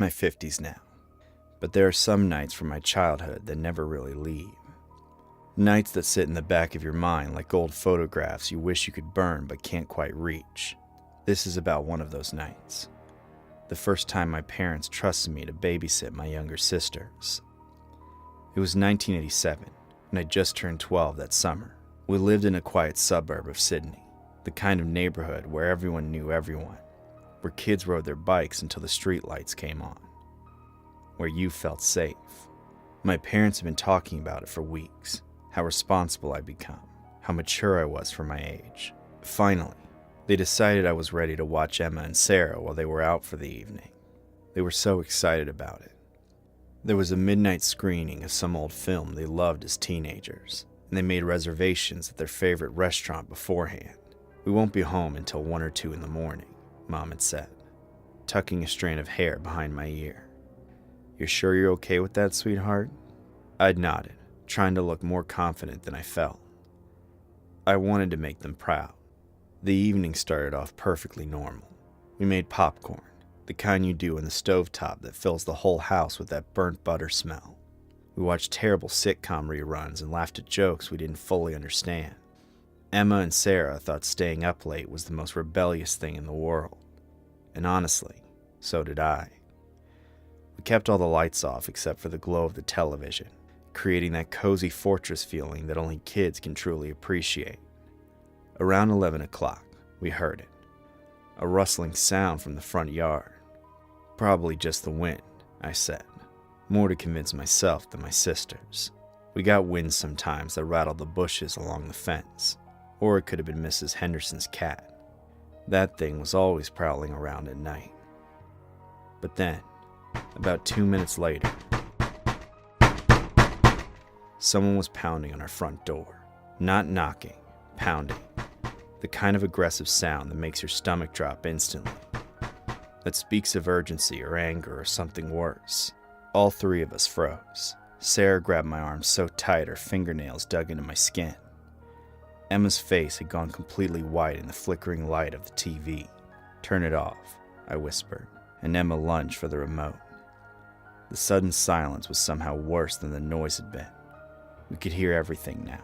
my 50s now. But there are some nights from my childhood that never really leave. Nights that sit in the back of your mind like old photographs you wish you could burn but can't quite reach. This is about one of those nights. The first time my parents trusted me to babysit my younger sisters. It was 1987, and I just turned 12 that summer. We lived in a quiet suburb of Sydney, the kind of neighborhood where everyone knew everyone, where kids rode their bikes until the streetlights came on, where you felt safe. My parents had been talking about it for weeks, how responsible I'd become, how mature I was for my age. Finally, they decided I was ready to watch Emma and Sarah while they were out for the evening. They were so excited about it. There was a midnight screening of some old film they loved as teenagers, and they made reservations at their favorite restaurant beforehand. "We won't be home until 1 or 2 in the morning," Mom had said, tucking a strand of hair behind my ear. "You're sure you're okay with that, sweetheart?" I'd nodded, trying to look more confident than I felt. I wanted to make them proud. The evening started off perfectly normal. We made popcorn, the kind you do in the stovetop that fills the whole house with that burnt butter smell. We watched terrible sitcom reruns and laughed at jokes we didn't fully understand. Emma and Sarah thought staying up late was the most rebellious thing in the world. And honestly, so did I. We kept all the lights off except for the glow of the television, creating that cozy fortress feeling that only kids can truly appreciate. Around 11 o'clock, we heard it. A rustling sound from the front yard. "Probably just the wind," I said, more to convince myself than my sisters. We got winds sometimes that rattled the bushes along the fence, or it could have been Mrs. Henderson's cat. That thing was always prowling around at night. But then, about 2 minutes later, someone was pounding on our front door. Not knocking, pounding. The kind of aggressive sound that makes your stomach drop instantly. That speaks of urgency or anger or something worse. All 3 of us froze. Sarah grabbed my arm so tight her fingernails dug into my skin. Emma's face had gone completely white in the flickering light of the TV. "Turn it off," I whispered, and Emma lunged for the remote. The sudden silence was somehow worse than the noise had been. We could hear everything now.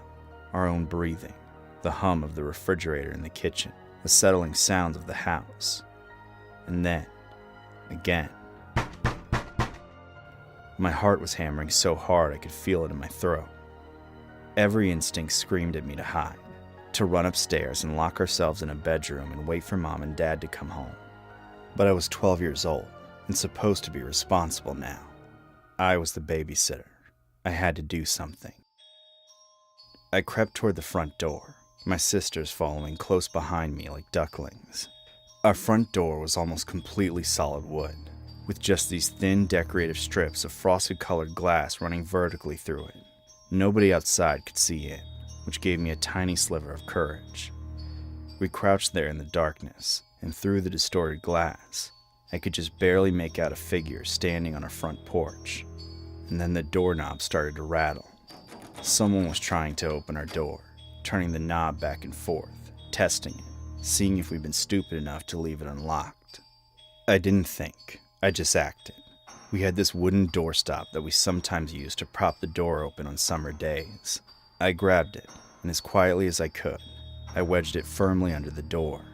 Our own breathing, the hum of the refrigerator in the kitchen, the settling sounds of the house. And then, again. My heart was hammering so hard I could feel it in my throat. Every instinct screamed at me to hide, to run upstairs and lock ourselves in a bedroom and wait for Mom and Dad to come home. But I was 12 years old and supposed to be responsible now. I was the babysitter. I had to do something. I crept toward the front door, my sisters following close behind me like ducklings. Our front door was almost completely solid wood, with just these thin decorative strips of frosted-colored glass running vertically through it. Nobody outside could see in, which gave me a tiny sliver of courage. We crouched there in the darkness, and through the distorted glass, I could just barely make out a figure standing on our front porch. And then the doorknob started to rattle. Someone was trying to open our door, turning the knob back and forth, testing it, seeing if we'd been stupid enough to leave it unlocked. I didn't think, I just acted. We had this wooden doorstop that we sometimes used to prop the door open on summer days. I grabbed it, and as quietly as I could, I wedged it firmly under the door.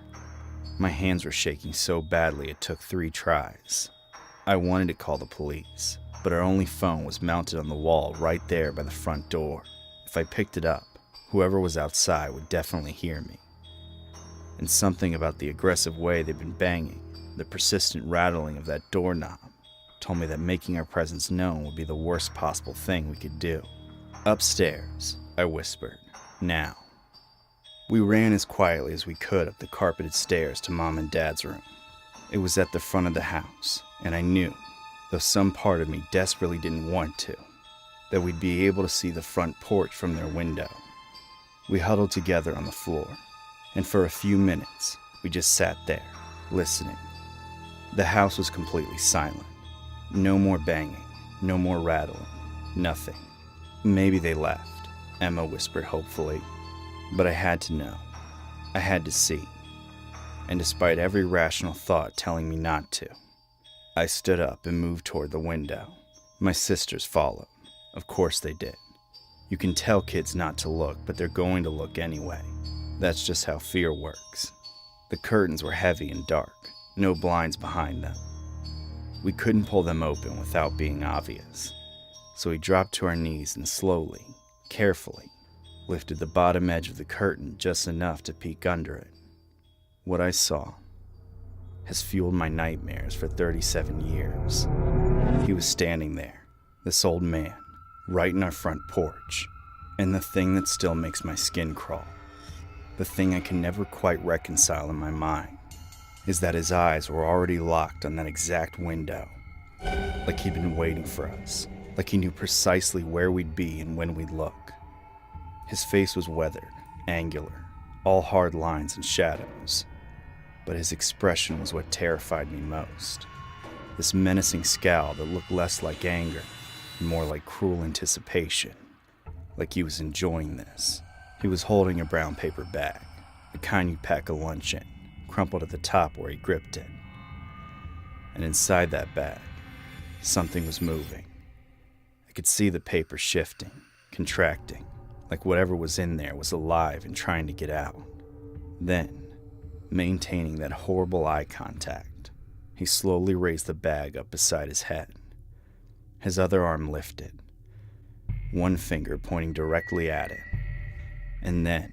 My hands were shaking so badly it took 3 tries. I wanted to call the police, but our only phone was mounted on the wall right there by the front door. If I picked it up, whoever was outside would definitely hear me. And something about the aggressive way they'd been banging, the persistent rattling of that doorknob, told me that making our presence known would be the worst possible thing we could do. "Upstairs," I whispered. "Now." We ran as quietly as we could up the carpeted stairs to Mom and Dad's room. It was at the front of the house, and I knew, though some part of me desperately didn't want to, that we'd be able to see the front porch from their window. We huddled together on the floor, and for a few minutes, we just sat there, listening. The house was completely silent. No more banging, no more rattling, nothing. "Maybe they left," Emma whispered hopefully. But I had to know. I had to see. And despite every rational thought telling me not to, I stood up and moved toward the window. My sisters followed. Of course they did. You can tell kids not to look, but they're going to look anyway. That's just how fear works. The curtains were heavy and dark, no blinds behind them. We couldn't pull them open without being obvious. So we dropped to our knees and slowly, carefully, lifted the bottom edge of the curtain just enough to peek under it. What I saw has fueled my nightmares for 37 years. He was standing there, this old man, right in our front porch. And the thing that still makes my skin crawl, the thing I can never quite reconcile in my mind, is that his eyes were already locked on that exact window. Like he'd been waiting for us, like he knew precisely where we'd be and when we'd look. His face was weathered, angular, all hard lines and shadows. But his expression was what terrified me most. This menacing scowl that looked less like anger and more like cruel anticipation. Like he was enjoying this. He was holding a brown paper bag, the kind you pack a lunch in, crumpled at the top where he gripped it. And inside that bag, something was moving. I could see the paper shifting, contracting, like whatever was in there was alive and trying to get out. Then, maintaining that horrible eye contact, he slowly raised the bag up beside his head. His other arm lifted, one finger pointing directly at it. And then,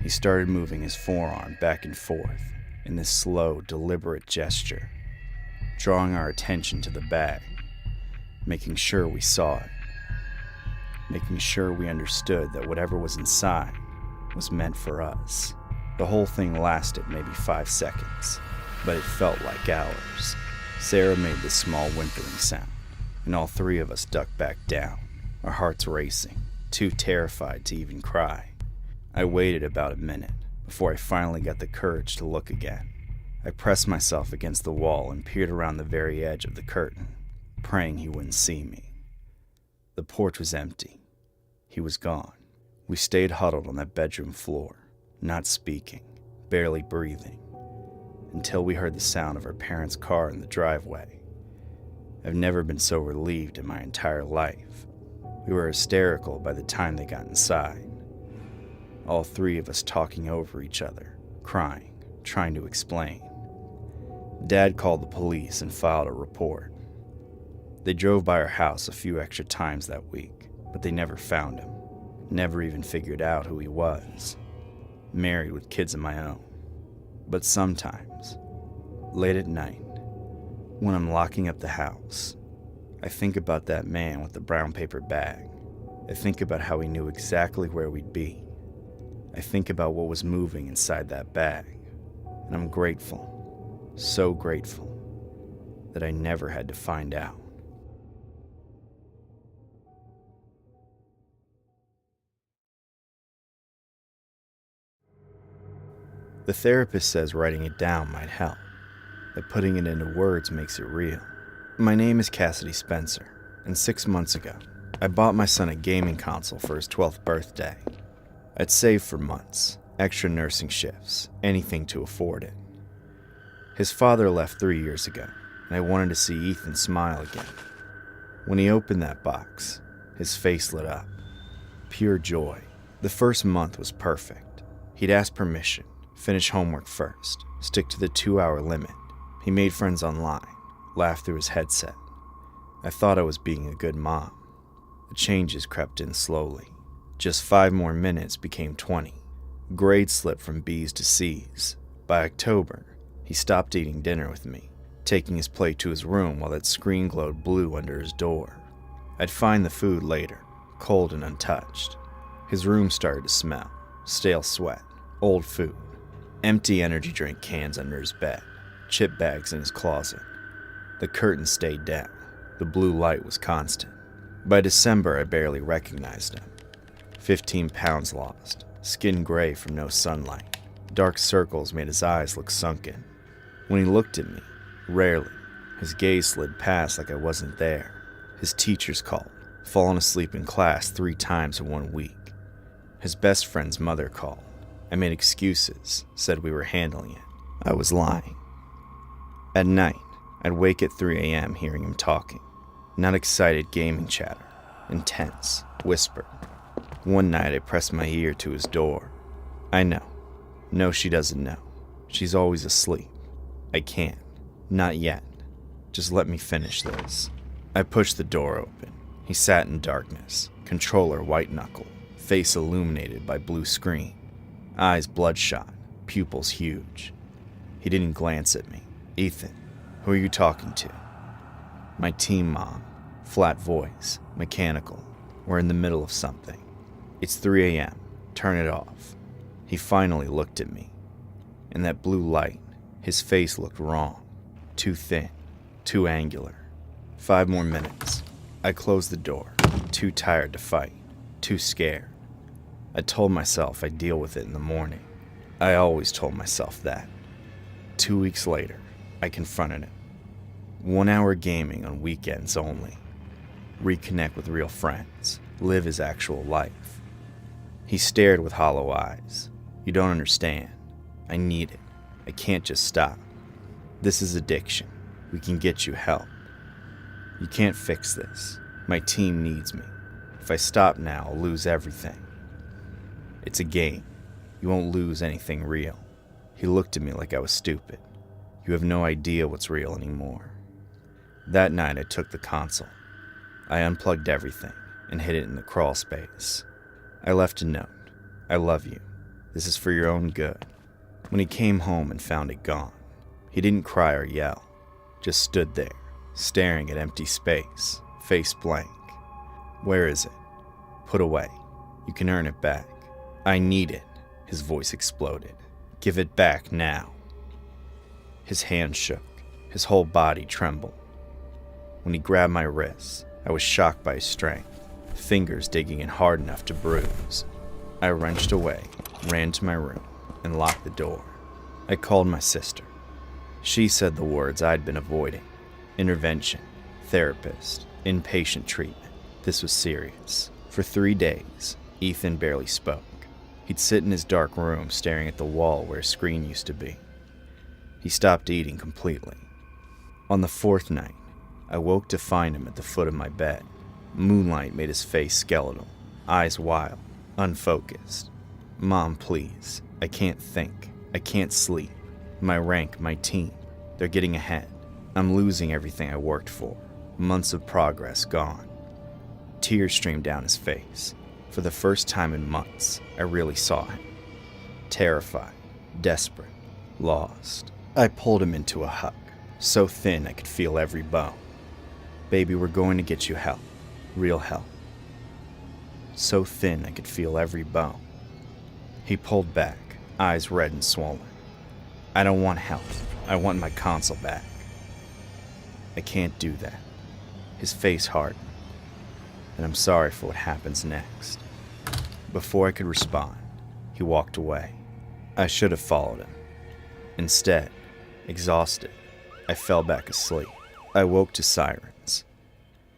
he started moving his forearm back and forth in this slow, deliberate gesture, drawing our attention to the bag, making sure we saw it, making sure we understood that whatever was inside was meant for us. The whole thing lasted maybe 5 seconds, but it felt like hours. Sarah made this small whimpering sound, and all three of us ducked back down, our hearts racing, too terrified to even cry. I waited about a minute before I finally got the courage to look again. I pressed myself against the wall and peered around the very edge of the curtain, praying he wouldn't see me. The porch was empty. He was gone. We stayed huddled on that bedroom floor, not speaking, barely breathing, until we heard the sound of our parents' car in the driveway. I've never been so relieved in my entire life. We were hysterical by the time they got inside. All three of us talking over each other, crying, trying to explain. Dad called the police and filed a report. They drove by our house a few extra times that week, but they never found him, never even figured out who he was. Married with kids of my own. But sometimes, late at night, when I'm locking up the house, I think about that man with the brown paper bag. I think about how he knew exactly where we'd be. I think about what was moving inside that bag, and I'm grateful, so grateful, that I never had to find out. The therapist says writing it down might help, that putting it into words makes it real. My name is Cassidy Spencer, and 6 months ago, I bought my son a gaming console for his 12th birthday. I'd saved for months, extra nursing shifts, anything to afford it. His father left 3 years ago, and I wanted to see Ethan smile again. When he opened that box, his face lit up. Pure joy. The first month was perfect. He'd asked permission, finish homework first, stick to the 2-hour limit. He made friends online, laughed through his headset. I thought I was being a good mom. The changes crept in slowly. Just 5 more minutes became 20. Grades slipped from B's to C's. By October, he stopped eating dinner with me, taking his plate to his room while that screen glowed blue under his door. I'd find the food later, cold and untouched. His room started to smell, stale sweat, old food, empty energy drink cans under his bed, chip bags in his closet. The curtains stayed down. The blue light was constant. By December, I barely recognized him. 15 pounds lost, skin gray from no sunlight. Dark circles made his eyes look sunken. When he looked at me, rarely, his gaze slid past like I wasn't there. His teachers called, fallen asleep in class 3 times in 1 week. His best friend's mother called. I made excuses, said we were handling it. I was lying. At night, I'd wake at 3 a.m. hearing him talking. Not excited gaming chatter. Intense. Whispered. One night I pressed my ear to his door. I know. No, she doesn't know. She's always asleep. I can't. Not yet. Just let me finish this. I pushed the door open. He sat in darkness, controller white-knuckled, face illuminated by blue screen, eyes bloodshot, pupils huge. He didn't glance at me. Ethan, who are you talking to? My team, Mom. Flat voice, mechanical. We're in the middle of something. It's 3 a.m. Turn it off. He finally looked at me. In that blue light, his face looked wrong. Too thin, too angular. 5 more minutes. I closed the door, too tired to fight, too scared. I told myself I'd deal with it in the morning. I always told myself that. 2 weeks later, I confronted him. 1 hour gaming on weekends only. Reconnect with real friends. Live his actual life. He stared with hollow eyes. You don't understand. I need it. I can't just stop. This is addiction. We can get you help. You can't fix this. My team needs me. If I stop now, I'll lose everything. It's a game. You won't lose anything real. He looked at me like I was stupid. You have no idea what's real anymore. That night I took the console. I unplugged everything and hid it in the crawl space. I left a note. I love you. This is for your own good. When he came home and found it gone, he didn't cry or yell. Just stood there, staring at empty space, face blank. Where is it? Put away. You can earn it back. I need it. His voice exploded. Give it back now. His hand shook. His whole body trembled. When he grabbed my wrists, I was shocked by his strength, fingers digging in hard enough to bruise. I wrenched away, ran to my room, and locked the door. I called my sister. She said the words I'd been avoiding. Intervention, therapist, inpatient treatment. This was serious. For 3 days, Ethan barely spoke. He'd sit in his dark room staring at the wall where a screen used to be. He stopped eating completely. On the 4th night, I woke to find him at the foot of my bed. Moonlight made his face skeletal, eyes wild, unfocused. Mom, please. I can't think. I can't sleep. My rank, my team. They're getting ahead. I'm losing everything I worked for. Months of progress gone. Tears streamed down his face. For the first time in months, I really saw him. Terrified, desperate, lost. I pulled him into a hug, so thin I could feel every bone. Baby, we're going to get you help. Real help. So thin I could feel every bone. He pulled back, eyes red and swollen. I don't want help. I want my console back. I can't do that. His face hardened. And I'm sorry for what happens next. Before I could respond, he walked away. I should have followed him. Instead, exhausted, I fell back asleep. I woke to sirens.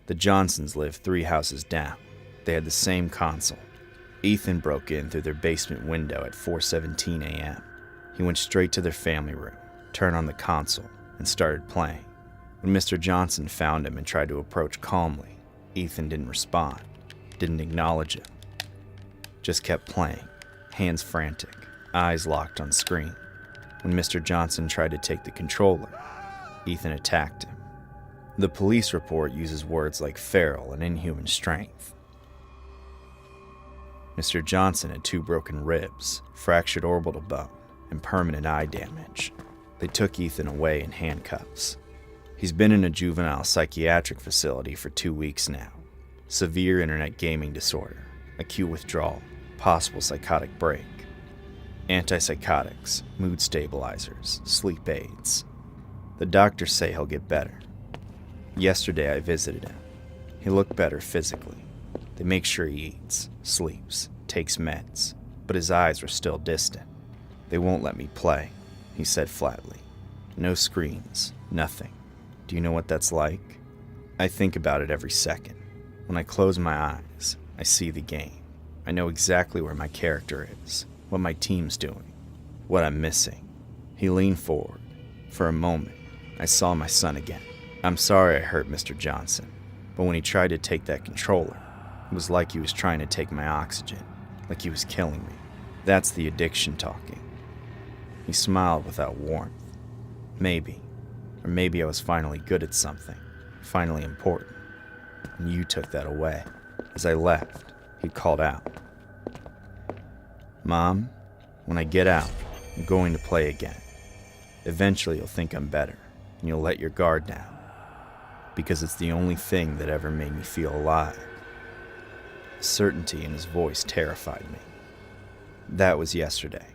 The Johnsons lived 3 houses down. They had the same console. Ethan broke in through their basement window at 4:17 a.m. He went straight to their family room, turned on the console, and started playing. When Mr. Johnson found him and tried to approach calmly, Ethan didn't respond, didn't acknowledge him. Just kept playing, hands frantic, eyes locked on screen. When Mr. Johnson tried to take the controller, Ethan attacked him. The police report uses words like feral and inhuman strength. Mr. Johnson had 2 broken ribs, fractured orbital bone, and permanent eye damage. They took Ethan away in handcuffs. He's been in a juvenile psychiatric facility for 2 weeks now. Severe internet gaming disorder, acute withdrawal, possible psychotic break. Antipsychotics, mood stabilizers, sleep aids. The doctors say he'll get better. Yesterday I visited him. He looked better physically. They make sure he eats, sleeps, takes meds, but his eyes were still distant. They won't let me play, he said flatly. No screens, nothing. Do you know what that's like? I think about it every second. When I close my eyes, I see the game. I know exactly where my character is, what my team's doing, what I'm missing. He leaned forward. For a moment, I saw my son again. I'm sorry I hurt Mr. Johnson, but when he tried to take that controller, it was like he was trying to take my oxygen, like he was killing me. That's the addiction talking. He smiled without warmth. Maybe, or maybe I was finally good at something, finally important, and you took that away. As I left, he called out, "Mom, when I get out, I'm going to play again. Eventually you'll think I'm better, and you'll let your guard down, because it's the only thing that ever made me feel alive." The certainty in his voice terrified me. That was yesterday.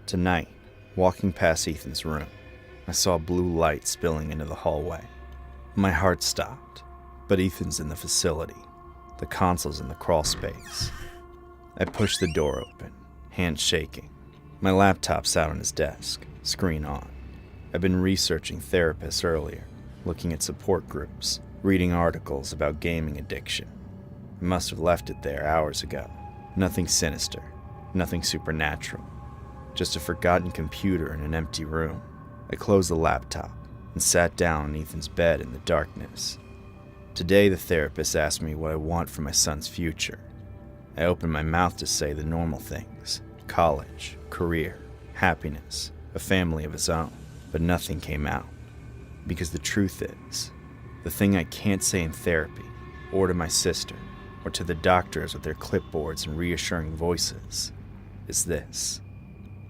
Tonight, walking past Ethan's room, I saw blue light spilling into the hallway. My heart stopped, but Ethan's in the facility. The console's in the crawl space. I pushed the door open, hands shaking. My laptop's out on his desk, screen on. I've been researching therapists earlier, looking at support groups, reading articles about gaming addiction. I must have left it there hours ago. Nothing sinister, nothing supernatural, just a forgotten computer in an empty room. I closed the laptop and sat down on Ethan's bed in the darkness. Today the therapist asked me what I want for my son's future. I opened my mouth to say the normal things: college, career, happiness, a family of his own, but nothing came out. Because the truth is, the thing I can't say in therapy, or to my sister, or to the doctors with their clipboards and reassuring voices, is this: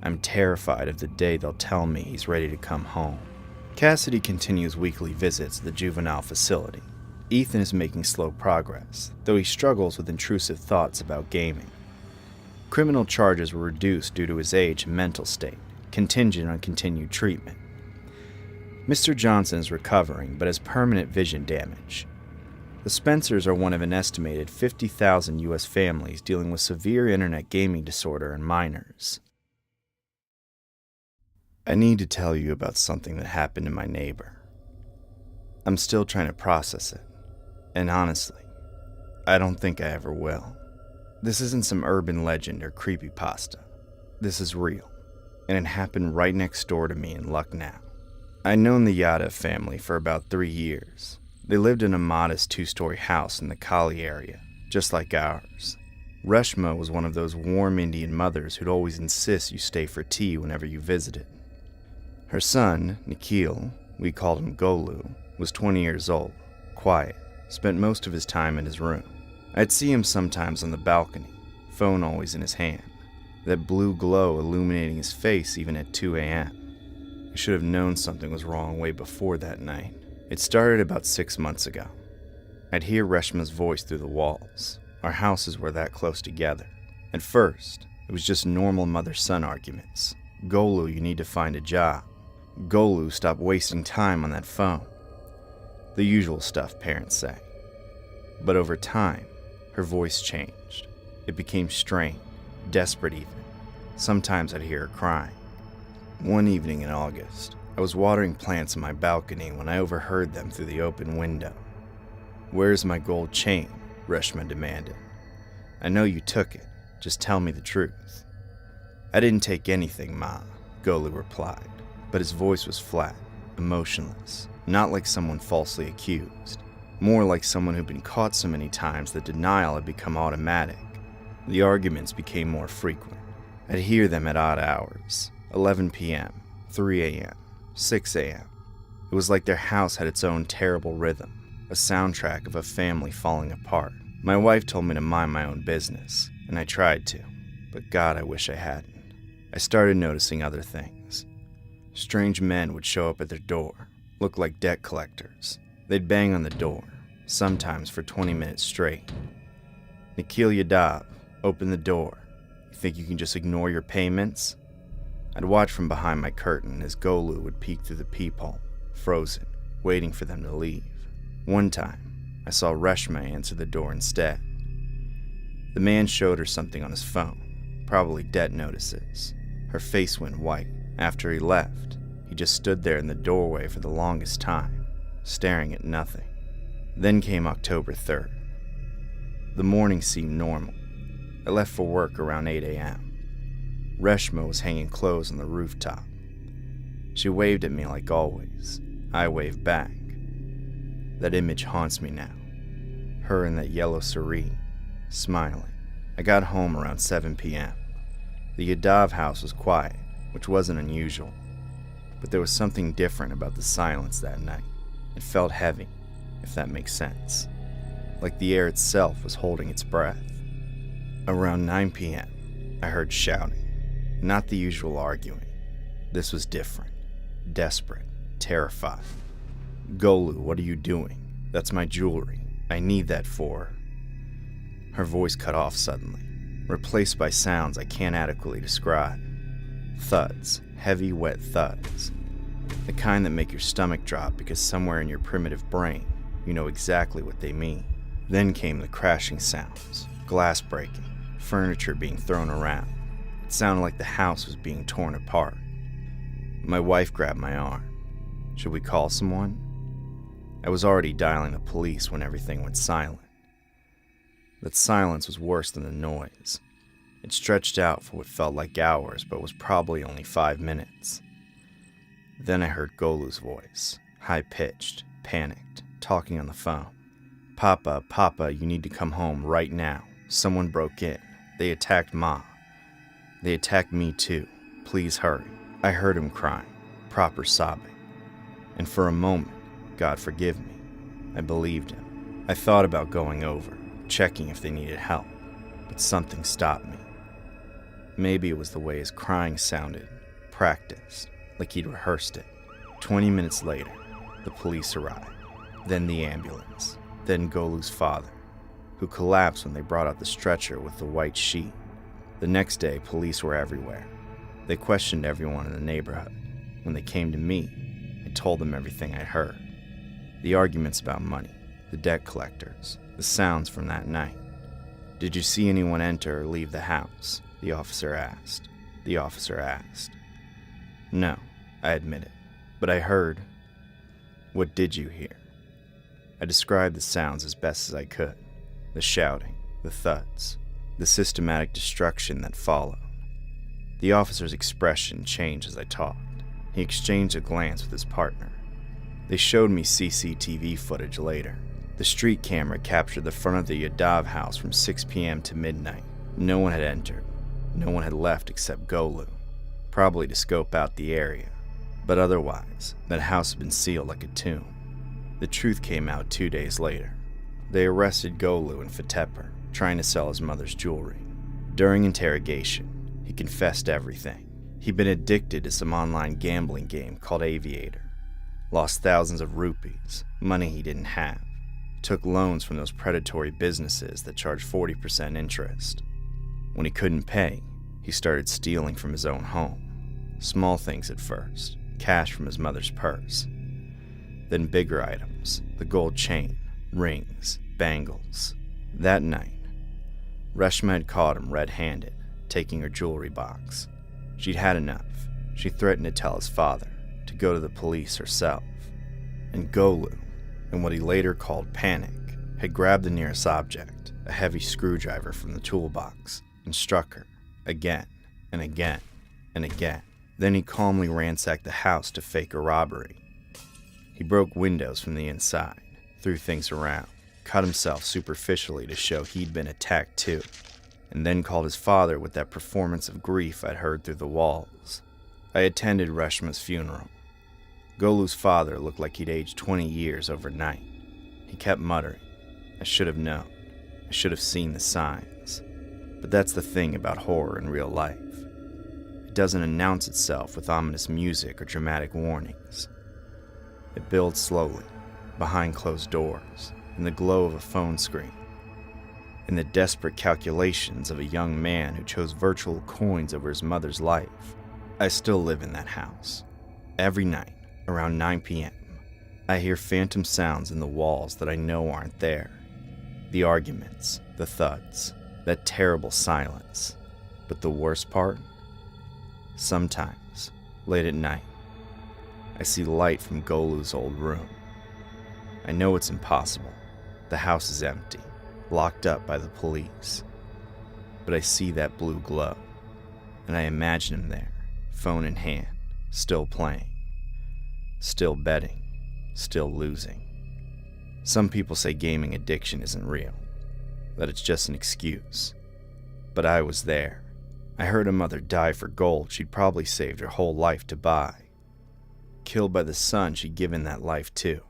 I'm terrified of the day they'll tell me he's ready to come home. Cassidy continues weekly visits to the juvenile facility. Ethan is making slow progress, though he struggles with intrusive thoughts about gaming. Criminal charges were reduced due to his age and mental state, contingent on continued treatment. Mr. Johnson is recovering, but has permanent vision damage. The Spencers are one of an estimated 50,000 U.S. families dealing with severe internet gaming disorder in minors. I need to tell you about something that happened to my neighbor. I'm still trying to process it, and honestly, I don't think I ever will. This isn't some urban legend or creepypasta. This is real, and it happened right next door to me in Lucknow. I'd known the Yadav family for about 3 years. They lived in a modest 2-story house in the Kali area, just like ours. Reshma was one of those warm Indian mothers who'd always insist you stay for tea whenever you visited. Her son, Nikhil, we called him Golu, was 20 years old, quiet, spent most of his time in his room. I'd see him sometimes on the balcony, phone always in his hand, that blue glow illuminating his face even at 2 a.m. I should have known something was wrong way before that night. It started about 6 months ago. I'd hear Reshma's voice through the walls. Our houses were that close together. At first, it was just normal mother-son arguments. Golu, you need to find a job. Golu, stop wasting time on that phone. The usual stuff parents say. But over time, her voice changed. It became strained, desperate even. Sometimes I'd hear her crying. One evening in August, I was watering plants on my balcony when I overheard them through the open window. "Where's my gold chain?" Reshma demanded. "I know you took it. Just tell me the truth." "I didn't take anything, Ma," Golu replied, but his voice was flat, emotionless, not like someone falsely accused, more like someone who'd been caught so many times that denial had become automatic. The arguments became more frequent. I'd hear them at odd hours, 11 p.m., 3 a.m., 6 a.m. It was like their house had its own terrible rhythm, a soundtrack of a family falling apart. My wife told me to mind my own business, and I tried to, but God, I wish I hadn't. I started noticing other things. Strange men would show up at their door, look like debt collectors. They'd bang on the door, sometimes for 20 minutes straight. "Nikhil Yadav, open the door. You think you can just ignore your payments?" I'd watch from behind my curtain as Golu would peek through the peephole, frozen, waiting for them to leave. One time, I saw Reshma answer the door instead. The man showed her something on his phone, probably debt notices. Her face went white. After he left, he just stood there in the doorway for the longest time, staring at nothing. Then came October 3rd. The morning seemed normal. I left for work around 8 a.m. Reshma was hanging clothes on the rooftop. She waved at me like always. I waved back. That image haunts me now. Her in that yellow serene, smiling. I got home around 7 p.m. The Yadav house was quiet, which wasn't unusual. But there was something different about the silence that night. It felt heavy, if that makes sense. Like the air itself was holding its breath. Around 9 p.m., I heard shouting. Not the usual arguing. This was different. Desperate. Terrified. "Golu, what are you doing? That's my jewelry. I need that for..." Her voice cut off suddenly, replaced by sounds I can't adequately describe. Thuds. Heavy, wet thuds. The kind that make your stomach drop because somewhere in your primitive brain, you know exactly what they mean. Then came the crashing sounds. Glass breaking. Furniture being thrown around. It sounded like the house was being torn apart. My wife grabbed my arm. Should we call someone? I was already dialing the police when everything went silent. That silence was worse than the noise. It stretched out for what felt like hours, but was probably only 5 minutes. Then I heard Golu's voice, high-pitched, panicked, talking on the phone. "Papa, Papa, you need to come home right now. Someone broke in. They attacked Ma. They attacked me too. Please hurry." I heard him crying, proper sobbing. And for a moment, God forgive me, I believed him. I thought about going over, checking if they needed help, but something stopped me. Maybe it was the way his crying sounded, practiced, like he'd rehearsed it. 20 minutes later, the police arrived, then the ambulance, then Golu's father, who collapsed when they brought out the stretcher with the white sheet. The next day, police were everywhere. They questioned everyone in the neighborhood. When they came to me, I told them everything I'd heard. The arguments about money, the debt collectors, the sounds from that night. "Did you see anyone enter or leave the house?" the officer asked. "No," I admitted, "but I heard." "What did you hear?" I described the sounds as best as I could. The shouting, the thuds, the systematic destruction that followed. The officer's expression changed as I talked. He exchanged a glance with his partner. They showed me CCTV footage later. The street camera captured the front of the Yadav house from 6 p.m. to midnight. No one had entered. No one had left except Golu, probably to scope out the area. But otherwise, that house had been sealed like a tomb. The truth came out 2 days later. They arrested Golu in Fatepur, trying to sell his mother's jewelry. During interrogation, he confessed everything. He'd been addicted to some online gambling game called Aviator. Lost thousands of rupees, money he didn't have. Took loans from those predatory businesses that charged 40% interest. When he couldn't pay, he started stealing from his own home. Small things at first, cash from his mother's purse. Then bigger items, the gold chain, rings, bangles. That night, Reshma had caught him red-handed, taking her jewelry box. She'd had enough. She threatened to tell his father, to go to the police herself. And Golu, in what he later called panic, had grabbed the nearest object, a heavy screwdriver from the toolbox, and struck her, again, and again, and again. Then he calmly ransacked the house to fake a robbery. He broke windows from the inside, threw things around, cut himself superficially to show he'd been attacked too, and then called his father with that performance of grief I'd heard through the walls. I attended Reshma's funeral. Golu's father looked like he'd aged 20 years overnight. He kept muttering, "I should have known. I should have seen the signs." But that's the thing about horror in real life. It doesn't announce itself with ominous music or dramatic warnings. It builds slowly, behind closed doors, in the glow of a phone screen, in the desperate calculations of a young man who chose virtual coins over his mother's life. I still live in that house. Every night, around 9 p.m., I hear phantom sounds in the walls that I know aren't there. The arguments, the thuds, that terrible silence. But the worst part? Sometimes, late at night, I see light from Golu's old room. I know it's impossible. The house is empty, locked up by the police. But I see that blue glow, and I imagine him there, phone in hand, still playing, still betting. still losing. Some people say gaming addiction isn't real, that it's just an excuse. But I was there. I heard a mother die for gold she'd probably saved her whole life to buy. Killed by the son she'd given that life to.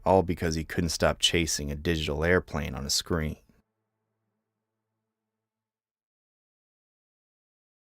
All because he couldn't stop chasing a digital airplane on a screen.